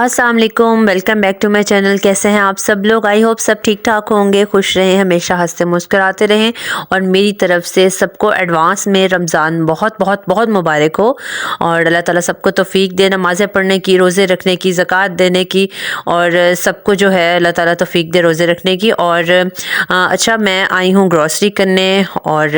अस्सलाम वालेकुम, welcome back to my channel. कैसे हैं आप सब लोग? आई होप सब ठीक ठाक होंगे, खुश रहें, हमेशा हंसते मुस्कुराते रहें। और मेरी तरफ से सबको एडवांस में रमज़ान बहुत बहुत बहुत मुबारक हो। और अल्लाह ताला सबको तौफीक दे नमाज़ें पढ़ने की, रोज़े रखने की, ज़कात देने की, और सबको जो है अल्लाह ताला तौफीक दे रोज़े रखने की। और अच्छा, मैं आई हूँ ग्रॉसरी करने और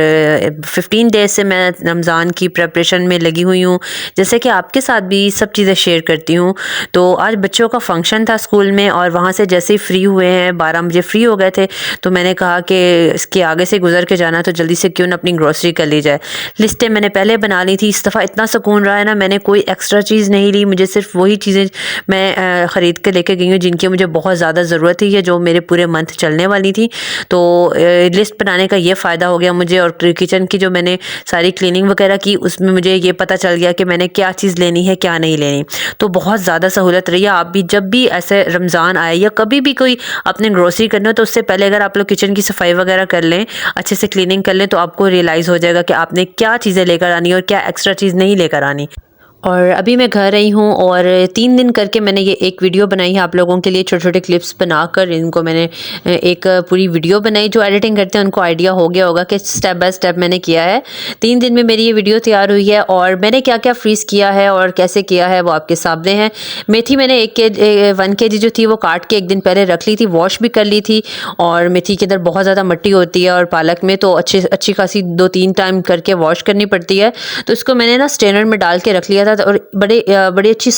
15 डेज से मैं रमज़ान की प्रिपरेशन में लगी हुई हूँ, जैसे कि आपके साथ भी सब चीज़ें शेयर करती हूँ। तो आज बच्चों का फंक्शन था स्कूल में, और वहाँ से जैसे ही फ्री हुए हैं, 12 बजे फ्री हो गए थे, तो मैंने कहा कि इसके आगे से गुजर के जाना, तो जल्दी से क्यों ना अपनी ग्रोसरी कर ली जाए। लिस्टें मैंने पहले बना ली थी। इस दफ़ा इतना सुकून रहा है ना, मैंने कोई एक्स्ट्रा चीज़ नहीं ली। मुझे सिर्फ वही चीज़ें मैं ख़रीद के लेके गई हूँ जिनकी मुझे बहुत ज़्यादा ज़रूरत थी, या जो मेरे पूरे मंथ चलने वाली थी। तो लिस्ट बनाने का ये फ़ायदा हो गया मुझे। और किचन की जो मैंने सारी क्लीनिंग वगैरह की, उसमें मुझे ये पता चल गया कि मैंने क्या चीज़ लेनी है, क्या नहीं लेनी। तो बहुत ज़्यादा सहूलत रही है। आप भी जब भी ऐसे रमज़ान आए या कभी भी कोई अपने ग्रोसरी करना हो, तो उससे पहले अगर आप लोग किचन की सफाई वगैरह कर लें, अच्छे से क्लीनिंग कर लें, तो आपको रियलाइज़ हो जाएगा कि आपने क्या चीज़ें लेकर आनी है और क्या एक्स्ट्रा चीज़ नहीं लेकर आनी। और अभी मैं घर आई हूँ, और 3 दिन करके मैंने ये एक वीडियो बनाई है आप लोगों के लिए। छोटे छोटे क्लिप्स बनाकर इनको मैंने एक पूरी वीडियो बनाई। जो एडिटिंग करते हैं उनको आइडिया हो गया होगा कि स्टेप बाय स्टेप मैंने किया है। 3 दिन में मेरी ये वीडियो तैयार हुई है, और मैंने क्या क्या फ्रीज़ किया है और कैसे किया है वो आपके सामने है। मेथी मैंने 1 kg जो थी वो काट के 1 दिन पहले रख ली थी, वॉश भी कर ली थी। और मेथी के अंदर बहुत ज़्यादा मिट्टी होती है, और पालक में तो अच्छी खासी 2-3 टाइम करके वॉश करनी पड़ती है। तो इसको मैंने ना स्ट्रेनर में डाल के रख लिया था, और बड़ी अच्छी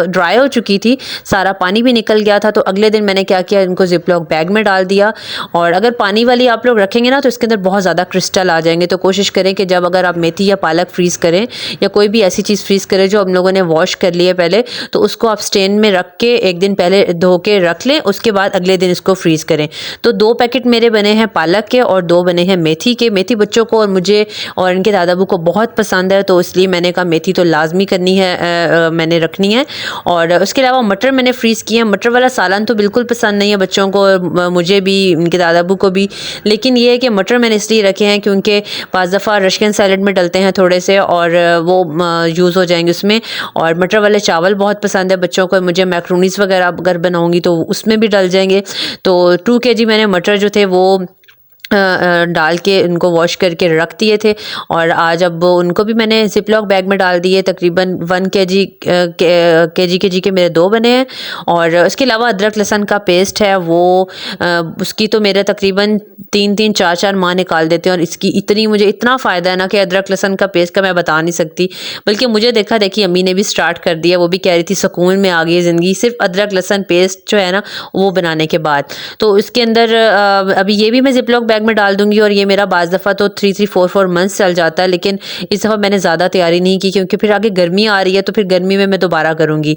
ड्राई हो चुकी थी, सारा पानी भी निकल गया था। तो अगले दिन मैंने क्या किया, इनको जिपलॉक बैग में डाल दिया। और अगर पानी वाली आप लोग रखेंगे ना, तो इसके अंदर बहुत ज़्यादा क्रिस्टल आ जाएंगे। तो कोशिश करें कि जब अगर आप मेथी या पालक फ्रीज़ करें, या कोई भी ऐसी चीज़ फ्रीज़ करें जो हम लोगों ने वॉश कर ली है पहले, तो उसको आप स्टेन में रख के 1 दिन पहले धो के रख लें, उसके बाद अगले दिन इसको फ्रीज़ करें। तो 2 पैकेट मेरे बने हैं पालक के, और 2 बने हैं मेथी के। मेथी बच्चों को और मुझे और इनके दादाबू को बहुत पसंद है, तो इसलिए मैंने कहा मेथी तो लाजमी करनी है, मैंने रखनी है। और उसके अलावा मटर मैंने फ्रीज़ किए हैं। मटर वाला सालन तो बिल्कुल पसंद नहीं है बच्चों को, मुझे भी, इनके दादाबू को भी। लेकिन ये है कि मटर मैंने इसलिए रखे हैं क्योंकि पाँच दफ़ा रशियन सैलड में डलते हैं थोड़े से, और वो यूज़ हो जाएंगे उसमें। और मटर वाले चावल बहुत पसंद है बच्चों को, मुझे मैक्रोनीस वगैरह अगर बनाऊँगी तो उसमें भी डल जाएंगे। तो 2 kg मैंने मटर जो थे वो डाल के उनको वॉश करके रख दिए थे। और आज अब उनको भी मैंने जिपलॉक बैग में डाल दिए। तकरीबन 1 kg के मेरे 2 बने हैं। और उसके अलावा अदरक लहसुन का पेस्ट है वो, उसकी तो मेरे तकरीबन 3-3 4-4 माह निकाल देते हैं। और इसकी मुझे इतना फ़ायदा है ना कि अदरक लहसुन का पेस्ट का मैं बता नहीं सकती। बल्कि मुझे देखा देखी अम्मी ने भी स्टार्ट कर दिया, वो भी कह रही थी सुकून में आ गई ज़िंदगी सिर्फ अदरक लहसुन पेस्ट जो है ना वो बनाने के बाद। तो इसके अंदर अभी ये भी मैं जिपलॉक बैग में डाल दूंगी, और ये मेरा बाज़ दफ़ा तो 3-4 मंथ्स चल जाता है। लेकिन इस दफ़ा मैंने ज़्यादा तैयारी नहीं की, क्योंकि फिर आगे गर्मी आ रही है, तो फिर गर्मी में मैं दोबारा करूँगी।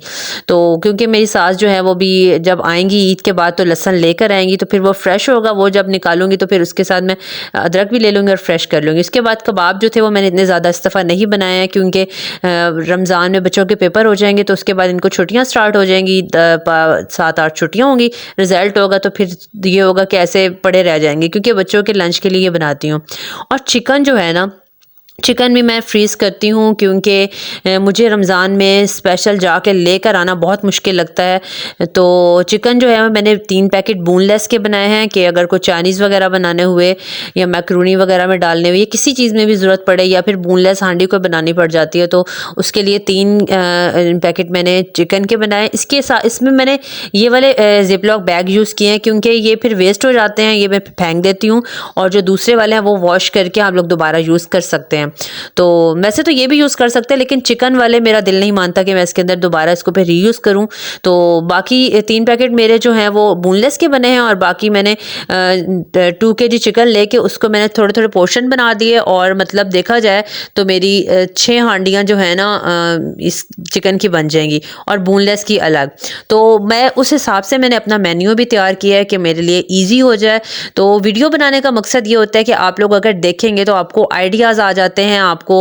तो क्योंकि मेरी सास जो है वो भी जब आएंगी ईद के बाद, तो लहसुन लेकर आएंगी, तो फिर वो फ्रेश होगा, वो जब निकालूंगी तो फिर उसके साथ मैं अदरक भी ले लूँगी और फ्रेश कर लूँगी। इसके बाद कबाब जो थे वो मैंने इतने ज़्यादा इस दफ़ा नहीं बनाए हैं, क्योंकि रमज़ान में बच्चों के पेपर हो जाएंगे, तो उसके बाद इनको छुट्टियाँ स्टार्ट हो जाएंगी, 7-8 छुट्टियाँ होंगी, रिज़ल्ट होगा, तो फिर ये होगा कि ऐसे पड़े रह जाएंगे। क्योंकि बच्चों के लंच के लिए ये बनाती हूँ। और चिकन जो है ना, चिकन भी मैं फ्रीज़ करती हूँ, क्योंकि मुझे रमज़ान में स्पेशल जाके लेकर आना बहुत मुश्किल लगता है। तो चिकन जो है मैंने 3 पैकेट बोनलेस के बनाए हैं, कि अगर कोई चाइनीज़ वगैरह बनाने हुए, या मैक्रोनी वगैरह में डालने हुए, या किसी चीज़ में भी ज़रूरत पड़े, या फिर बोनलेस हांडी को बनानी पड़ जाती है, तो उसके लिए 3 पैकेट मैंने चिकन के बनाए। इसके साथ इसमें मैंने ये वाले जिपलॉक बैग यूज़ किए हैं, क्योंकि ये फिर वेस्ट हो जाते हैं, ये मैं फेंक देती हूँ। और जो दूसरे वाले हैं वो वॉश करके आप लोग दोबारा यूज़ कर सकते हैं। तो वैसे तो ये भी यूज़ कर सकते हैं, लेकिन चिकन वाले मेरा दिल नहीं मानता कि मैं इसके अंदर दोबारा इसको फिर रीयूज़ करूँ। तो बाकी 3 पैकेट मेरे जो हैं वो बोनलेस के बने हैं, और बाकी मैंने 2 kg चिकन लेके उसको मैंने थोड़े थोड़े पोर्शन बना दिए। और मतलब देखा जाए तो मेरी 6 हांडियाँ जो है ना इस चिकन की बन जाएंगी, और बोनलेस की अलग। तो मैं उस हिसाब से मैंने अपना मेन्यू भी तैयार किया है कि मेरे लिए ईजी हो जाए। तो वीडियो बनाने का मकसद ये होता है कि आप लोग अगर देखेंगे तो आपको आइडियाज़ आ जाते हैं, आपको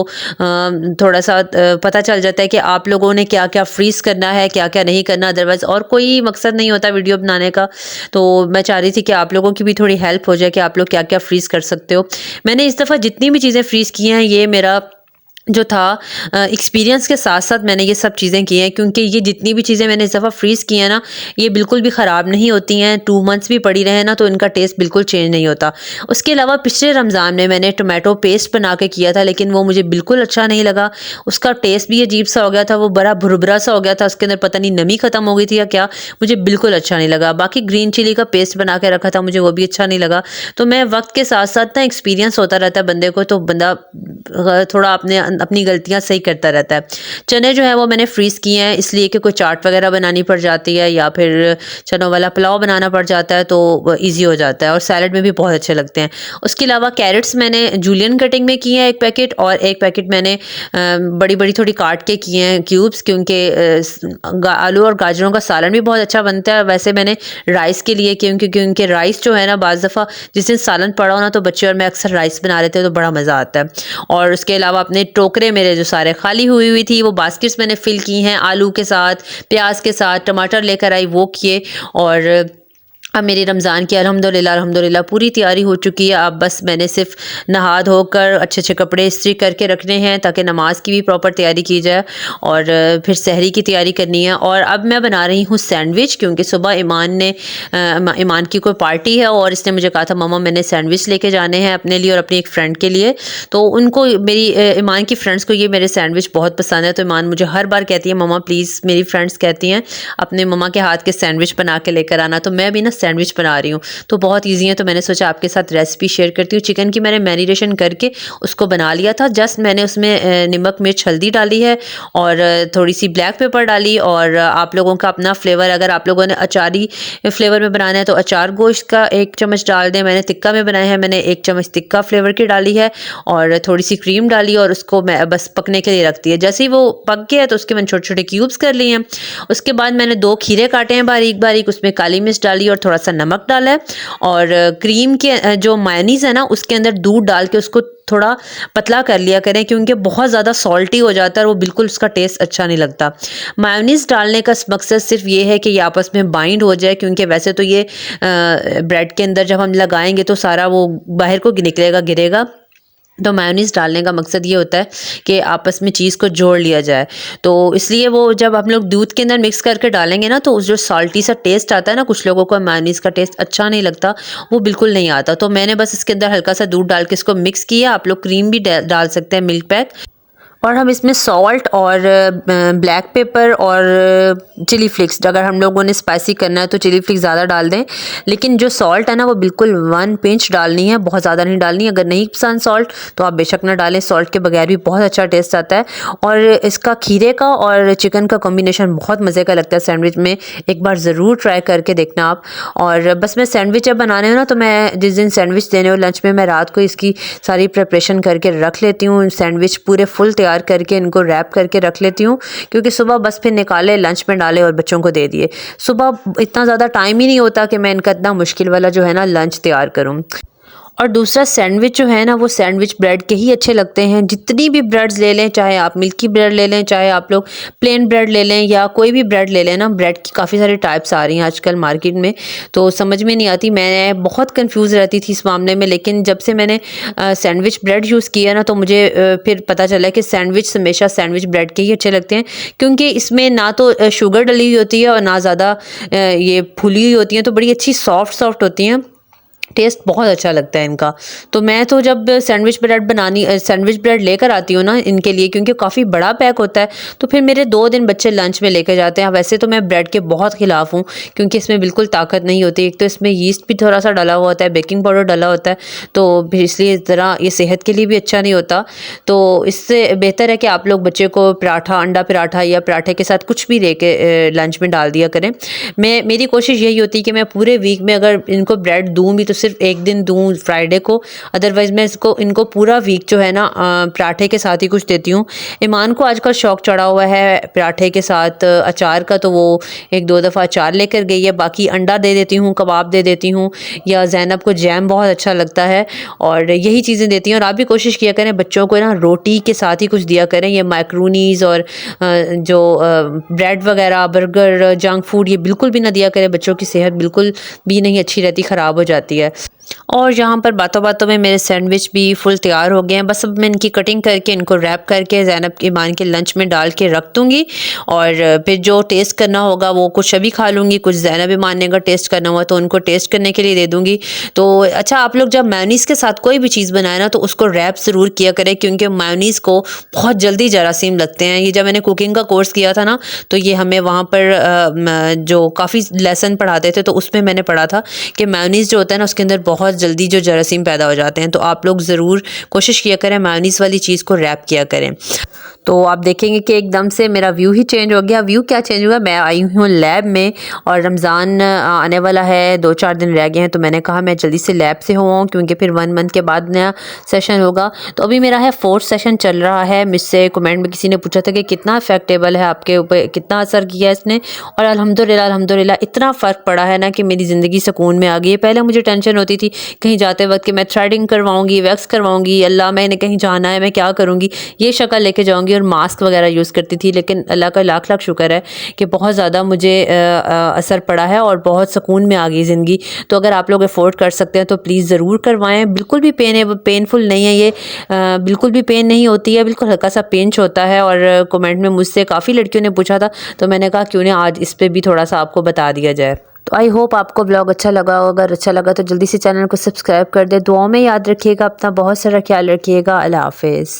थोड़ा सा पता चल जाता है कि आप लोगों ने क्या क्या फ्रीज़ करना है, क्या क्या नहीं करना। अदरवाइज़ और कोई मकसद नहीं होता वीडियो बनाने का। तो मैं चाह रही थी कि आप लोगों की भी थोड़ी हेल्प हो जाए कि आप लोग क्या क्या फ्रीज़ कर सकते हो। मैंने इस दफ़ा जितनी भी चीज़ें फ्रीज़ की हैं, ये मेरा जो था एक्सपीरियंस के साथ साथ मैंने ये सब चीज़ें की हैं, क्योंकि ये जितनी भी चीज़ें मैंने इस दफ़ा फ्रीज़ की हैं ना, ये बिल्कुल भी ख़राब नहीं होती हैं। 2 मंथ्स भी पड़ी रहे ना तो इनका टेस्ट बिल्कुल चेंज नहीं होता। उसके अलावा पिछले रमज़ान में मैंने टोमेटो पेस्ट बना के किया था, लेकिन वो मुझे बिल्कुल अच्छा नहीं लगा। उसका टेस्ट भी अजीब सा हो गया था, वो बड़ा भुरभुरा सा हो गया था, उसके अंदर पता नहीं नमी ख़त्म हो गई थी या क्या, मुझे बिल्कुल अच्छा नहीं लगा। बाकी ग्रीन चिली का पेस्ट बना के रखा था, मुझे वो भी अच्छा नहीं लगा। तो मैं वक्त के साथ साथ ना एक्सपीरियंस होता रहता है बंदे को, तो बंदा थोड़ा अपनी गलतियाँ सही करता रहता है। चने जो है वो मैंने फ्रीज़ किए हैं, इसलिए कि कोई चाट वगैरह बनानी पड़ जाती है या फिर चनों वाला पुलाव बनाना पड़ जाता है, तो ईज़ी हो जाता है और सैलड में भी बहुत अच्छे लगते हैं। उसके अलावा कैरेट्स मैंने जूलियन कटिंग में किए हैं 1 पैकेट, और 1 पैकेट मैंने बड़ी-बड़ी थोड़ी काट के किए हैं क्यूब्स, क्योंकि आलू और गाजरों का सालन भी बहुत अच्छा बनता है। वैसे मैंने राइस के लिए क्योंकि राइस जो है ना, बाज़ दफ़ा जिस दिन सालन पड़ा हो ना, तो बच्चे और मैं अक्सर राइस बना लेते हैं, तो बड़ा मज़ा आता है। और उसके अलावा अपने टोकरे मेरे जो सारे खाली हुई थी, वो बास्केट्स मैंने फिल की हैं आलू के साथ, प्याज के साथ, टमाटर लेकर आई वो किए। और अब मेरी रमज़ान की अल्हम्दुलिल्लाह पूरी तैयारी हो चुकी है। अब बस मैंने सिर्फ नहा धोकर अच्छे-अच्छे कपड़े इस्त्री करके रखने हैं, ताकि नमाज की भी प्रॉपर तैयारी की जाए और फिर सहरी की तैयारी करनी है। और अब मैं बना रही हूँ सैंडविच, क्योंकि सुबह ईमान की कोई पार्टी है और इसने मुझे कहा था मम्मा मैंने सैंडविच लेके जाने हैं अपने लिए और अपनी एक फ्रेंड के लिए। तो उनको मेरी ईमान की फ्रेंड्स को ये मेरे सैंडविच बहुत पसंद है, तो ईमान मुझे हर बार कहती है मम्मा प्लीज़, मेरी फ्रेंड्स कहती हैं अपने मम्मा के हाथ के सैंडविच बना के लेकर आना। तो मैं भी ना सैंडविच बना रही हूँ, तो बहुत ईजी है, तो मैंने सोचा आपके साथ रेसिपी शेयर करती हूँ। चिकन की मैंने मैरिनेशन करके उसको बना लिया था, जस्ट मैंने उसमें नमक मिर्च हल्दी डाली है और थोड़ी सी ब्लैक पेपर डाली। और आप लोगों का अपना फ्लेवर, अगर आप लोगों ने अचारी फ्लेवर में बनाना है तो अचार गोश्त का 1 चम्मच डाल दें। मैंने तिक्का में बनाया है, मैंने 1 चम्मच तिक्का फ्लेवर की डाली है और थोड़ी सी क्रीम डाली और उसको मैं बस पकने के लिए रख दिया। जैसे ही वो पक गया तो उसके मैंने छोटे छोटे क्यूब्स कर लिए हैं। उसके बाद मैंने 2 खीरे काटे हैं बारीक बारीक, उसमें काली मिर्च डाली और थोड़ा सा नमक डाला है। और क्रीम के जो मायोनीज है ना, उसके अंदर दूध डाल के उसको थोड़ा पतला कर लिया करें, क्योंकि बहुत ज़्यादा सॉल्टी हो जाता है और वो बिल्कुल उसका टेस्ट अच्छा नहीं लगता। मायोनीज डालने का मकसद सिर्फ ये है कि ये आपस में बाइंड हो जाए, क्योंकि वैसे तो ये ब्रेड के अंदर जब हम लगाएंगे तो सारा वो बाहर को निकलेगा, गिरेगा। तो मायोनीज़ डालने का मकसद ये होता है कि आपस में चीज़ को जोड़ लिया जाए। तो इसलिए वो जब हम लोग दूध के अंदर मिक्स करके डालेंगे ना, तो उस जो सॉल्टी सा टेस्ट आता है ना, कुछ लोगों को मायोनीज़ का टेस्ट अच्छा नहीं लगता, वो बिल्कुल नहीं आता। तो मैंने बस इसके अंदर हल्का सा दूध डाल के इसको मिक्स किया। आप लोग क्रीम भी डाल सकते हैं, मिल्क पैक। और हम इसमें सॉल्ट और ब्लैक पेपर और चिली फ्लेक्स, अगर हम लोगों ने स्पाइसी करना है तो चिली फ्लेक्स ज़्यादा डाल दें, लेकिन जो सॉल्ट है ना वो बिल्कुल 1 पिंच डालनी है, बहुत ज़्यादा नहीं डालनी। अगर नहीं पसंद सॉल्ट तो आप बेशक ना डालें, सॉल्ट के बगैर भी बहुत अच्छा टेस्ट आता है। और इसका खीरे का और चिकन का कॉम्बिनेशन बहुत मज़े का लगता है सैंडविच में, एक बार ज़रूर ट्राई करके देखना आप। और बस मैं सैंडविच जब बनाने हो ना, तो मैं जिस दिन सैंडविच देने हो लंच में, मैं रात को इसकी सारी प्रिपरेशन करके रख लेती हूँ। सैंडविच पूरे फुल तैयार करके इनको रैप करके रख लेती हूँ, क्योंकि सुबह बस फिर निकाले, लंच में डाले और बच्चों को दे दिए। सुबह इतना ज़्यादा टाइम ही नहीं होता कि मैं इनका इतना मुश्किल वाला जो है ना लंच तैयार करूँ। और दूसरा सैंडविच जो है ना, वो सैंडविच ब्रेड के ही अच्छे लगते हैं। जितनी भी ब्रेड्स ले लें, चाहे आप मिल्की ब्रेड ले लें, चाहे आप लोग प्लेन ब्रेड ले लें या कोई भी ब्रेड ले लें ना, ब्रेड की काफ़ी सारी टाइप्स आ रही हैं आजकल मार्केट में, तो समझ में नहीं आती। मैं बहुत कंफ्यूज रहती थी इस मामले में, लेकिन जब से मैंने सैंडविच ब्रेड यूज़ किया ना, तो मुझे फिर पता चला कि सैंडविच हमेशा सैंडविच ब्रेड के ही अच्छे लगते हैं, क्योंकि इसमें ना तो शुगर डली हुई होती है और ना ज़्यादा ये फूली हुई होती हैं, तो बड़ी अच्छी सॉफ्ट होती हैं। टेस्ट बहुत अच्छा लगता है इनका। तो मैं तो जब सैंडविच ब्रेड लेकर आती हूँ ना इनके लिए, क्योंकि काफ़ी बड़ा पैक होता है, तो फिर मेरे 2 दिन बच्चे लंच में लेकर जाते हैं। वैसे तो मैं ब्रेड के बहुत खिलाफ हूँ, क्योंकि इसमें बिल्कुल ताकत नहीं होती। एक तो इसमें यीस्ट भी थोड़ा सा डला हुआ होता है, बेकिंग पाउडर डला होता है, तो फिर इसलिए ज़रा ये सेहत के लिए भी अच्छा नहीं होता। तो इससे बेहतर है कि आप लोग बच्चे को पराठा, अंडा पराठा या पराठे के साथ कुछ भी लेके लंच में डाल दिया करें। मेरी कोशिश यही होती है कि मैं पूरे वीक में अगर इनको ब्रेड दूँ भी तो सिर्फ एक दिन दूँ, फ्राइडे को, अदरवाइज़ मैं इनको पूरा वीक जो है ना पराठे के साथ ही कुछ देती हूँ। ईमान को आजकल शौक चढ़ा हुआ है पराठे के साथ अचार का, तो वो 1-2 दफ़ा अचार लेकर गई है। बाकी अंडा दे देती हूँ, कबाब दे देती हूँ, या ज़ैनब को जैम बहुत अच्छा लगता है, और यही चीज़ें देती हूँ। और आप भी कोशिश किया करें बच्चों को ना रोटी के साथ ही कुछ दिया करें। ये मैक्रोनीज़ और जो ब्रेड वगैरह, बर्गर, जंक फूड, ये बिल्कुल भी ना दिया करें। बच्चों की सेहत बिल्कुल भी नहीं अच्छी रहती, ख़राब हो जाती है। और यहाँ पर बातों बातों में मेरे सैंडविच भी फुल तैयार हो गए हैं। बस अब मैं इनकी कटिंग करके इनको रैप करके ज़ैनब ईमान के लंच में डाल के रख दूँगी और फिर जो टेस्ट करना होगा वो कुछ अभी खा लूँगी, कुछ ज़ैनब ईमान ने अगर टेस्ट करना हुआ तो उनको टेस्ट करने के लिए दे दूँगी। तो अच्छा, आप लोग जब मेयोनीज़ के साथ कोई भी चीज़ बनाए ना तो उसको रैप ज़रूर किया करें, क्योंकि मेयोनीज़ को बहुत जल्दी जरासीम लगते हैं। ये जब मैंने कुकिंग का कोर्स किया था ना तो ये हमें वहाँ पर जो काफ़ी लेसन पढ़ाते थे तो उसमें मैंने पढ़ा था कि मेयोनीज़ जो होता है ना उसके अंदर बहुत जल्दी जो जरासीम पैदा हो जाते हैं। तो आप लोग ज़रूर कोशिश किया करें मेयोनीज़ वाली चीज़ को रैप किया करें। तो आप देखेंगे कि एकदम से मेरा व्यू ही चेंज हो गया। व्यू क्या चेंज हुआ, मैं आई हूँ लैब में और रमज़ान आने वाला है, 2-4 दिन रह गए हैं तो मैंने कहा मैं जल्दी से लैब से हो आऊँ, क्योंकि फिर 1 मंथ के बाद नया सेशन होगा। तो अभी मेरा है 4th सेशन चल रहा है। मुझसे कमेंट में किसी ने पूछा था कि कितना इफेक्टेबल है आपके ऊपर, कितना असर किया इसने, और अल्हम्दुलिल्लाह इतना फ़र्क पड़ा है ना कि मेरी ज़िंदगी सुकून में आ गई है। पहले मुझे टेंशन होती थी कहीं जाते वक्त कि मैं थ्रेडिंग करवाऊंगी, वैक्स करवाऊंगी, अल्लाह मैंने कहीं जाना है मैं क्या करूंगी, ये शक्ल लेके जाऊंगी, और मास्क वगैरह यूज़ करती थी। लेकिन अल्लाह का लाख लाख शुक्र है कि बहुत ज़्यादा मुझे असर पड़ा है और बहुत सुकून में आ गई ज़िंदगी। तो अगर आप लोग अफोर्ड कर सकते हैं तो प्लीज़ ज़रूर करवाएं। बिल्कुल भी पेनफुल नहीं है ये, बिल्कुल भी पेन नहीं होती है, बिल्कुल हल्का सा पेंच होता है। और कमेंट में मुझसे काफ़ी लड़कियों ने पूछा था तो मैंने कहा क्यों ना आज इस पर भी थोड़ा सा आपको बता दिया जाए। तो आई होप आपको ब्लॉग अच्छा लगा होगा। अगर अच्छा लगा तो जल्दी से चैनल को सब्सक्राइब कर दे। दुआओं में याद रखिएगा, अपना बहुत सारा ख्याल रखिएगा। अल्लाह हाफिज़।